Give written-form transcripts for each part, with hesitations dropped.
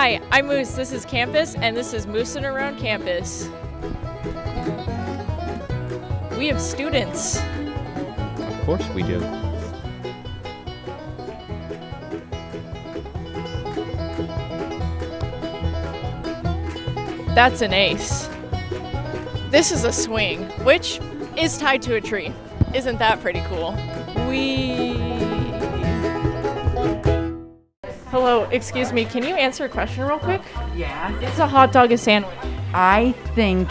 Hi, I'm Moose. This is Campus, and this is Moosin Around Campus. We have students. Of course we do. That's an ace. This is a swing, which is tied to a tree. Isn't that pretty cool? Hello, excuse me, can you answer a question real quick? Yeah. Is a hot dog a sandwich? I think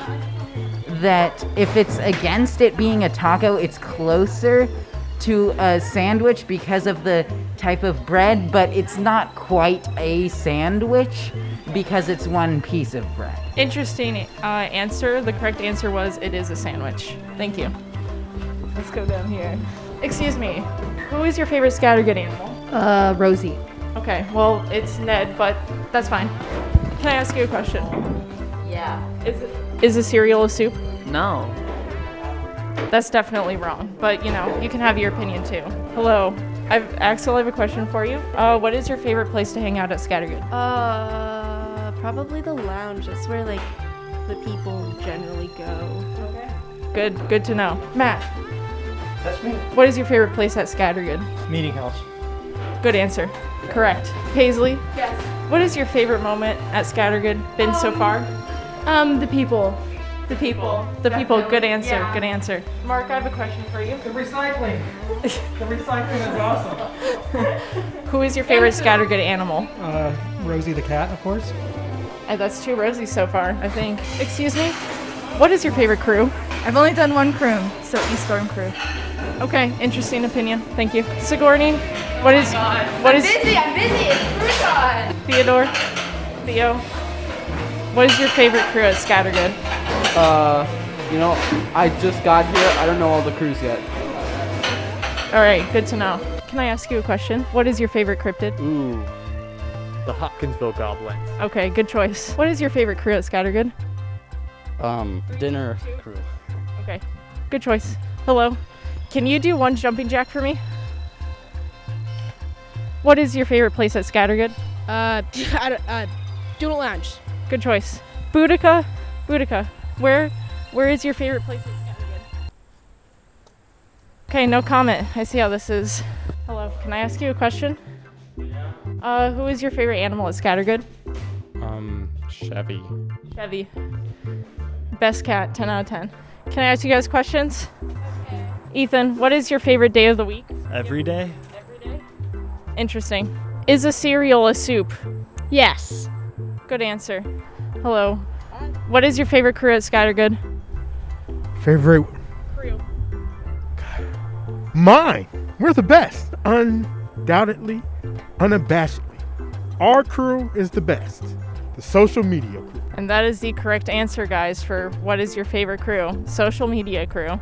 that if it's against it being a taco, it's closer to a sandwich because of the type of bread, but it's not quite a sandwich because it's one piece of bread. Interesting answer. The correct answer was it is a sandwich. Thank you. Let's go down here. Excuse me, who is your favorite Scattergood animal? Rosie. Okay, well, it's Ned, but that's fine. Can I ask you a question? Yeah. Is a cereal a soup? No. That's definitely wrong, but you know, you can have your opinion too. Hello, Axel, I have a question for you. What is your favorite place to hang out at Scattergood? Probably the lounge. That's where like the people generally go. Okay. Good to know. Matt, That's me. what is your favorite place at Scattergood? Meeting house. Good answer. Correct. Paisley, Yes. what is your favorite moment at Scattergood been so far? The people. The people. The people. Good answer. Good answer. Mark, I have a question for you. The recycling. The recycling is awesome. Who is your favorite Scattergood animal? Rosie the cat, of course. That's two Rosies so far, I think. Excuse me? What is your favorite crew? I've only done one crew, so East Storm crew. Okay, interesting opinion. Thank you. Sigourney, what is I'm busy. It's crew time. Theo? What is your favorite crew at Scattergood? I just got here. I don't know all the crews yet. All right, good to know. Can I ask you a question? What is your favorite cryptid? Ooh, the Hopkinsville Goblins. Okay, good choice. What is your favorite crew at Scattergood? Dinner crew. Okay, good choice. Hello, can you do one jumping jack for me? What is your favorite place at Scattergood? Doodle Lounge. Good choice. Boudica, where is your favorite place at Scattergood? Okay, no comment. I see how this is. Hello, can I ask you a question? Who is your favorite animal at Scattergood? Chevy. Chevy. Best cat, 10 out of 10. Can I ask you guys questions? Okay. Ethan, what is your favorite day of the week? Every day? Every day. Interesting. Is a cereal a soup? Yes. Good answer. Hello. What is your favorite crew at Scattergood? Favorite? Crew. Mine. We're the best. Undoubtedly, unabashedly. Our crew is the best. The social media crew. And that is the correct answer, guys, for what is your favorite crew? Social media crew.